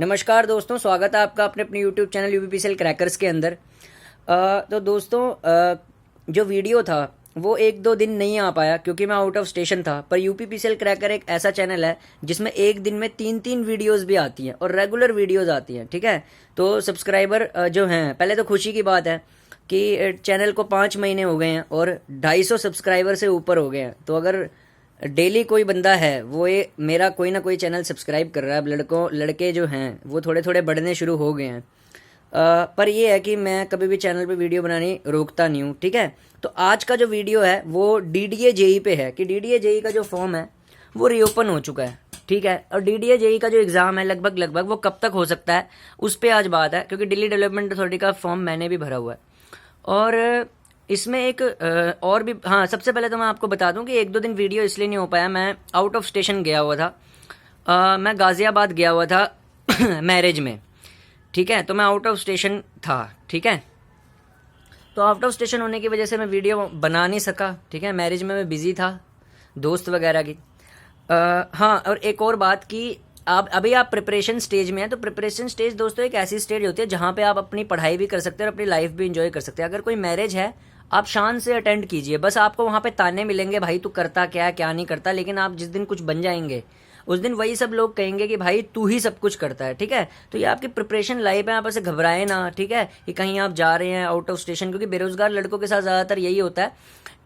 नमस्कार दोस्तों, स्वागत है आपका अपने अपने यूट्यूब चैनल यूपीपीसीएल क्रैकर्स के अंदर। तो दोस्तों, जो वीडियो था वो एक दो दिन नहीं आ पाया क्योंकि मैं आउट ऑफ स्टेशन था। पर यूपीपीसीएल क्रैकर एक ऐसा चैनल है जिसमें एक दिन में तीन तीन वीडियोस भी आती हैं और रेगुलर वीडियोस आती हैं। ठीक है, तो सब्सक्राइबर जो हैं, पहले तो खुशी की बात है कि चैनल को 5 महीने हो गए हैं और 250 सब्सक्राइबर से ऊपर हो गए हैं। तो अगर डेली कोई बंदा है वो ये मेरा कोई ना कोई चैनल सब्सक्राइब कर रहा है, अब लड़के जो हैं वो थोड़े थोड़े बढ़ने शुरू हो गए हैं। पर ये है कि मैं कभी भी चैनल पे वीडियो बनानी रोकता नहीं हूँ। ठीक है, तो आज का जो वीडियो है वो डीडीए जेई पे है कि डीडीए जेई का जो फॉर्म है वो रीओपन हो चुका है। ठीक है, और डीडीए जेई का जो एग्ज़ाम है लगभग वो कब तक हो सकता है उस पर आज बात है, क्योंकि दिल्ली डेवलपमेंट अथॉरिटी का फॉर्म मैंने भी भरा हुआ है। और इसमें एक और भी, हाँ, सबसे पहले तो मैं आपको बता दूं कि एक दो दिन वीडियो इसलिए नहीं हो पाया, मैं आउट ऑफ स्टेशन गया हुआ था। मैं गाज़ियाबाद गया हुआ था मैरिज में। ठीक है, तो मैं आउट ऑफ स्टेशन था। ठीक है, तो आउट ऑफ स्टेशन होने की वजह से मैं वीडियो बना नहीं सका। ठीक है, मैरिज में मैं बिज़ी था दोस्त वगैरह की। हाँ, और एक और बात कि अभी आप प्रिपरेशन स्टेज में हैं, तो प्रिपरेशन स्टेज दोस्तों एक ऐसी स्टेज होती है जहाँ पे आप अपनी पढ़ाई भी कर सकते हैं और अपनी लाइफ भी इंजॉय कर सकते हैं। अगर कोई मैरिज है, आप शान से अटेंड कीजिए। बस आपको वहाँ पे ताने मिलेंगे, भाई तू करता क्या है क्या नहीं करता, लेकिन आप जिस दिन कुछ बन जाएंगे उस दिन वही सब लोग कहेंगे कि भाई तू ही सब कुछ करता है। ठीक है, तो ये आपकी प्रिपरेशन लाइफ है, आप ऐसे घबराए ना। ठीक है, कि कहीं आप जा रहे हैं आउट ऑफ स्टेशन, क्योंकि बेरोजगार लड़कों के साथ ज़्यादातर यही होता है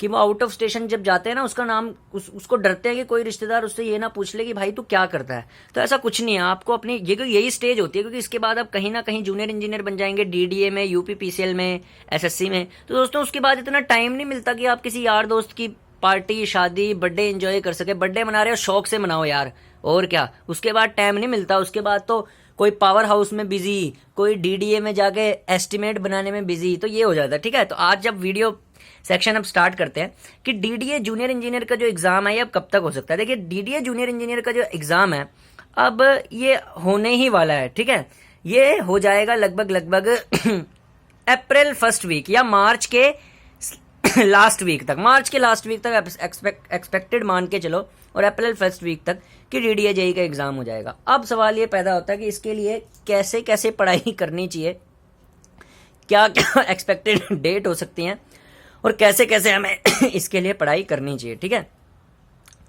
कि वो आउट ऑफ स्टेशन जब जाते हैं ना, उसका नाम उसको डरते हैं कि कोई रिश्तेदार उससे ये ना पूछ ले कि भाई तू क्या करता है। तो ऐसा कुछ नहीं है, आपको अपनी यही स्टेज होती है, क्योंकि इसके बाद आप कहीं ना कहीं जूनियर इंजीनियर बन जाएंगे, डीडीए में, यूपीपीसीएल में, एसएससी में। तो दोस्तों उसके बाद इतना टाइम नहीं मिलता कि आप किसी यार दोस्त की पार्टी, शादी, बर्थडे एंजॉय कर सके। बर्थडे मना रहे हो, शौक से मनाओ यार, और क्या। उसके बाद टाइम नहीं मिलता। उसके बाद तो कोई पावर हाउस में बिजी, कोई डीडीए में जाके एस्टिमेट बनाने में बिजी, तो ये हो जाता है। ठीक है, तो आज जब वीडियो सेक्शन अब स्टार्ट करते हैं कि डीडीए जूनियर इंजीनियर का जो एग्जाम है ये अब कब तक हो सकता है। देखिए, डीडीए जूनियर इंजीनियर का जो एग्जाम है अब ये होने ही वाला है। ठीक है, ये हो जाएगा लगभग अप्रैल फर्स्ट वीक या मार्च के लास्ट वीक तक। मार्च के लास्ट वीक तक एक्सपेक्टेड मान के चलो, और अप्रैल फर्स्ट वीक तक कि डीडीए जेई का एग्जाम हो जाएगा। अब सवाल ये पैदा होता है कि इसके लिए कैसे कैसे पढ़ाई करनी चाहिए, क्या क्या एक्सपेक्टेड डेट हो सकती हैं, और कैसे कैसे हमें इसके लिए पढ़ाई करनी चाहिए। ठीक है,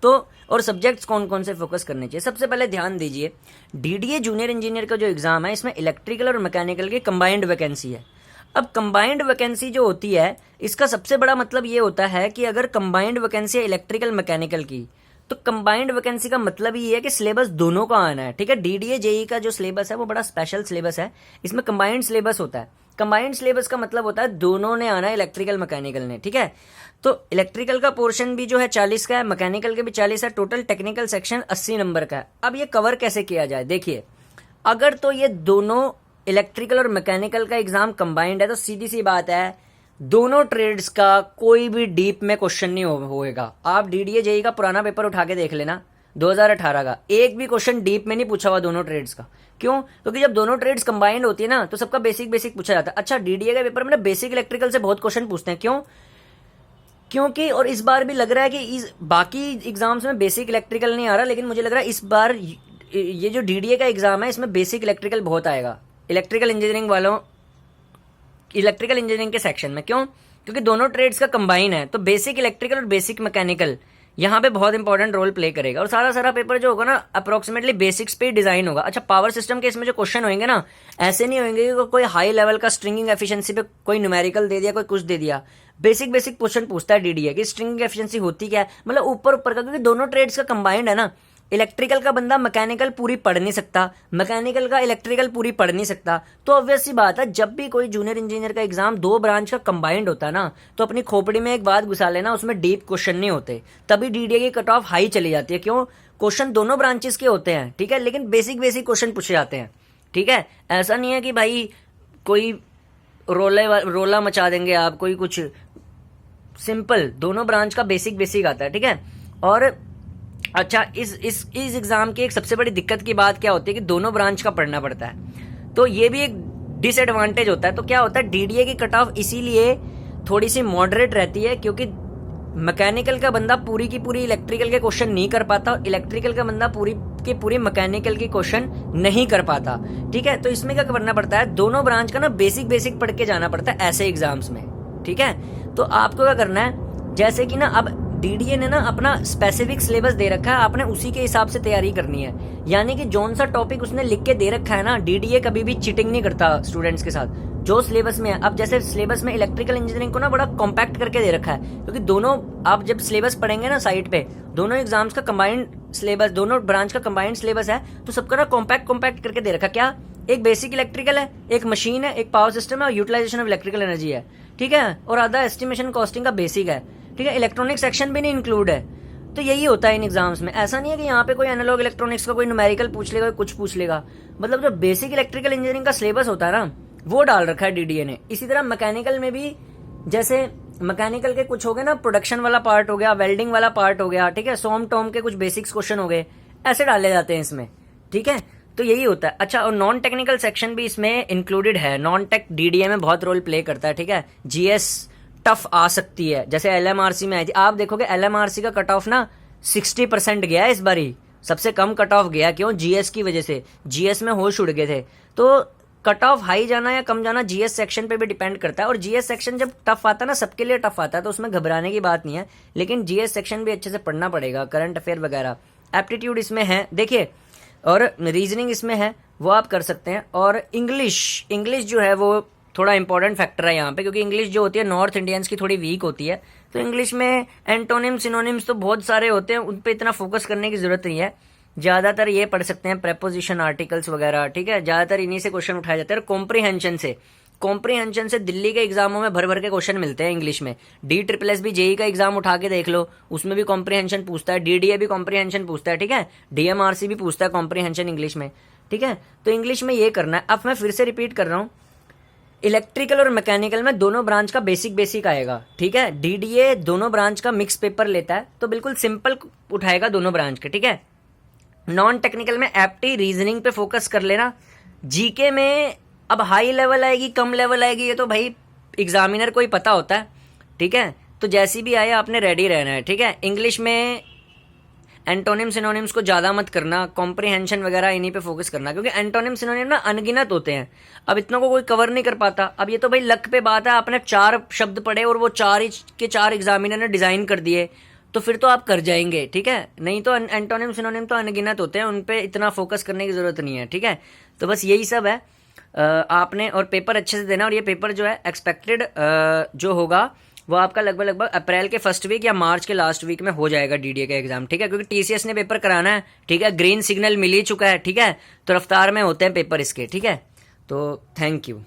तो और सब्जेक्ट्स कौन कौन से फोकस करने चाहिए। सबसे पहले ध्यान दीजिए, डीडीए जूनियर इंजीनियर का जो एग्जाम है इसमें इलेक्ट्रिकल और मैकेनिकल की कंबाइंड वैकेंसी है। अब कंबाइंड वैकेंसी जो होती है, इसका सबसे बड़ा मतलब ये होता है कि अगर कंबाइंड वैकेंसी है इलेक्ट्रिकल मैकेनिकल की, तो कंबाइंड वैकेंसी का मतलब ये है कि सिलेबस दोनों का आना है। ठीक है, डीडीए जेई का जो सिलेबस है वो बड़ा स्पेशल सिलेबस है, इसमें कंबाइंड सिलेबस होता है। कंबाइंड सिलेबस का मतलब होता है दोनों ने आना है, इलेक्ट्रिकल मैकेनिकल ने। ठीक है, तो इलेक्ट्रिकल का पोर्शन भी जो है 40 का है, मैकेनिकल के भी 40 है, टोटल टेक्निकल सेक्शन 80 नंबर का है। अब ये कवर कैसे किया जाए, देखिए, अगर तो ये दोनों इलेक्ट्रिकल और मैकेनिकल का एग्जाम कंबाइंड है तो सीधी सी बात है, दोनों ट्रेड्स का कोई भी डीप में क्वेश्चन नहीं होएगा। आप डीडीए जेई का पुराना पेपर उठा के देख लेना, 2018 का, एक भी क्वेश्चन डीप में नहीं पूछा हुआ दोनों ट्रेड्स का। क्यों? क्योंकि जब दोनों ट्रेड्स कंबाइंड होती है ना तो सबका बेसिक पूछा जाता है। अच्छा, डीडीए के पेपर में ना बेसिक इलेक्ट्रिकल से बहुत क्वेश्चन पूछते हैं। क्यों? क्योंकि, और इस बार भी लग रहा है कि बाकी एग्जाम्स में बेसिक इलेक्ट्रिकल नहीं आ रहा, लेकिन मुझे लग रहा है इस बार ये जो डीडीए का एग्जाम है इसमें बेसिक इलेक्ट्रिकल बहुत आएगा इलेक्ट्रिकल इंजीनियरिंग वालों, इलेक्ट्रिकल इंजीनियरिंग के सेक्शन में। क्यों? क्योंकि दोनों ट्रेड्स का कंबाइन है, तो बेसिक इलेक्ट्रिकल और बेसिक मैकेनिकल यहाँ पे बहुत इंपॉर्टेंट रोल प्ले करेगा। और सारा पेपर जो होगा ना अप्रोक्सीमेटली बेसिक्स पे डिजाइन होगा। अच्छा, पावर सिस्टम के इसमें जो क्वेश्चन होंगे ना, ऐसे नहीं होंगे कि कोई हाई लेवल का स्ट्रिंगिंग एफिशिएंसी पे कोई न्यूमेरिकल दे दिया, कोई कुछ दे दिया। बेसिक क्वेश्चन पूछता है डीडीए कि स्ट्रिंगिंग एफिशिएंसी होती क्या है, मतलब ऊपर का, क्योंकि दोनों ट्रेड्स का कंबाइंड है ना। इलेक्ट्रिकल का बंदा मैकेनिकल पूरी पढ़ नहीं सकता, मैकेनिकल का इलेक्ट्रिकल पूरी पढ़ नहीं सकता। तो ऑब्वियस सी बात है, जब भी कोई जूनियर इंजीनियर का एग्जाम दो ब्रांच का कंबाइंड होता है ना, तो अपनी खोपड़ी में एक बात घुसा लेना, उसमें डीप क्वेश्चन नहीं होते, तभी डीडीए की कट ऑफ हाई चली जाती है। क्यों? क्वेश्चन दोनों ब्रांचेस के होते हैं। ठीक है, लेकिन बेसिक क्वेश्चन पूछे जाते हैं। ठीक है, ऐसा नहीं है कि भाई कोई रोला मचा देंगे आप, कोई कुछ सिंपल, दोनों ब्रांच का बेसिक आता है। ठीक है, और अच्छा, इस एग्जाम की एक सबसे बड़ी दिक्कत की बात क्या होती है कि दोनों ब्रांच का पढ़ना पड़ता है, तो ये भी एक डिसएडवांटेज होता है। तो क्या होता है, डीडीए की कट ऑफ इसीलिए थोड़ी सी मॉडरेट रहती है, क्योंकि मैकेनिकल का बंदा पूरी की पूरी इलेक्ट्रिकल के क्वेश्चन नहीं कर पाता, इलेक्ट्रिकल का बंदा पूरी आपके पूरे मैकेनिकल के क्वेश्चन नहीं कर पाता। ठीक है, तो इसमें क्या करना पड़ता है, दोनों ब्रांच का ना बेसिक पढ़ के जाना पड़ता है ऐसे एग्जाम्स में। ठीक है, तो आपको क्या करना है, जैसे कि ना अब डीडीए ने ना अपना स्पेसिफिक सिलेबस दे रखा है, आपने उसी के हिसाब से तैयारी करनी है। यानी कि जोन सा टॉपिक उसने लिख के दे रखा है ना, डीडीए कभी भी चीटिंग नहीं करता स्टूडेंट्स के साथ, जो सिलेबस में है। अब जैसे सिलेबस में इलेक्ट्रिकल इंजीनियरिंग को ना बड़ा कॉम्पैक्ट करके दे रखा है, क्योंकि दोनों आप जब सिलेबस पढ़ेंगे ना साइट पे, दोनों एग्जाम्स का कंबाइंड सिलेबस, दोनों ब्रांच का कंबाइंड सिलेबस है, तो सबका ना कॉम्पैक्ट करके दे रखा। क्या, एक बेसिक इलेक्ट्रिकल है, एक मशीन है, एक पावर सिस्टम है और यूटिलाइजेशन ऑफ इलेक्ट्रिकल एनर्जी है। ठीक है, और आधा एस्टिमेशन कॉस्टिंग का बेसिक है। ठीक है, इलेक्ट्रॉनिक सेक्शन भी नहीं इंक्लूड है। तो यही होता है इन एग्जाम्स में। ऐसा नहीं है कि यहाँ पे कोई एनालॉग इलेक्ट्रॉनिक्स का कोई न्यूमेरिकल पूछ लेगा, कुछ पूछ लेगा। मतलब जो बेसिक इलेक्ट्रिकल इंजीनियरिंग का सिलेबस होता है ना, वो डाल रखा है डीडीए ने। इसी तरह मैकेनिकल में भी, जैसे मैकेनिकल के कुछ हो गए ना, प्रोडक्शन वाला पार्ट हो गया, वेल्डिंग वाला पार्ट हो गया, ठीक है, सोम टॉम के कुछ बेसिक्स क्वेश्चन हो गए, ऐसे डाले जाते हैं इसमें। ठीक है, तो यही होता है। अच्छा, और नॉन टेक्निकल सेक्शन भी इसमें इंक्लूडेड है। नॉन टेक डीडीए में बहुत रोल प्ले करता है। ठीक है, जीएस टफ आ सकती है, जैसे एलएमआरसी में आई थी। आप देखोगे एलएमआरसी का कट ऑफ ना 60% गया है इस बारी, सबसे कम कट ऑफ गया। क्यों? जीएस की वजह से। जीएस में होश उड़ गए थे। तो कट ऑफ हाई जाना या कम जाना जीएस सेक्शन पे भी डिपेंड करता है। और जीएस सेक्शन जब टफ आता है ना, सबके लिए टफ आता है, तो उसमें घबराने की बात नहीं है। लेकिन जीएस सेक्शन भी अच्छे से पढ़ना पड़ेगा, करंट अफेयर वगैरह। एप्टीट्यूड इसमें है देखिए, और रीजनिंग इसमें है, वो आप कर सकते हैं। और इंग्लिश जो है वो थोड़ा इंपॉर्टेंट फैक्टर है यहाँ पे, क्योंकि इंग्लिश जो होती है नॉर्थ इंडियंस की थोड़ी वीक होती है। तो इंग्लिश में एंटोनिम सिनोनिम्स तो बहुत सारे होते हैं, उन पे इतना फोकस करने की जरूरत नहीं है। ज्यादातर ये पढ़ सकते हैं प्रेपोजिशन, आर्टिकल्स वगैरह। ठीक है, ज्यादातर इन्हीं से क्वेश्चन उठाए जाते हैं। कॉम्प्रीहेंशन से दिल्ली के एग्जामों में भर के क्वेश्चन मिलते हैं इंग्लिश में। DSSS भी जेई का एग्जाम उठा के देख लो, उसमें भी कॉम्प्रीहेंशन पूछता है, डीडीए भी कॉम्प्रीहेंशन पूछता है। ठीक है, डीएमआरसी भी पूछता है कॉम्प्रीहेंशन इंग्लिश में। ठीक है, तो इंग्लिश में ये करना है। अब मैं फिर से रिपीट कर रहा हूँ, इलेक्ट्रिकल और मैकेनिकल में दोनों ब्रांच का बेसिक आएगा। ठीक है, डीडीए दोनों ब्रांच का मिक्स पेपर लेता है, तो बिल्कुल सिंपल उठाएगा दोनों ब्रांच के। ठीक है, नॉन टेक्निकल में एप्टी रीजनिंग पे फोकस कर लेना। जीके में अब हाई लेवल आएगी, कम लेवल आएगी, ये तो भाई एग्जामिनर को ही पता होता है। ठीक है, तो जैसी भी आए आपने रेडी रहना है। ठीक है, इंग्लिश में एंटोनिम सिनोनिम्स को ज़्यादा मत करना, कॉम्प्रीहेंशन वगैरह इन्हीं पे फोकस करना, क्योंकि एंटोनिम सिनोनिम ना अनगिनत होते हैं। अब इतनों को कोई कवर नहीं कर पाता। अब ये तो भाई लक पे बात है, आपने 4 शब्द पढ़े और वो 4 के 4 एग्जामिनर ने डिज़ाइन कर दिए, तो फिर तो आप कर जाएंगे। ठीक है, नहीं तो एंटोनिम सिनोनिम तो अनगिनत होते हैं, उन पे इतना फोकस करने की ज़रूरत नहीं है। ठीक है, तो बस यही सब है। आपने और पेपर अच्छे से देना। और ये पेपर जो है एक्सपेक्टेड जो होगा वो आपका लगभग अप्रैल के फर्स्ट वीक या मार्च के लास्ट वीक में हो जाएगा डीडीए का एग्जाम। ठीक है, क्योंकि टीसीएस ने पेपर कराना है। ठीक है, ग्रीन सिग्नल मिल ही चुका है। ठीक है, तो रफ्तार में होते हैं पेपर इसके। ठीक है, तो थैंक यू।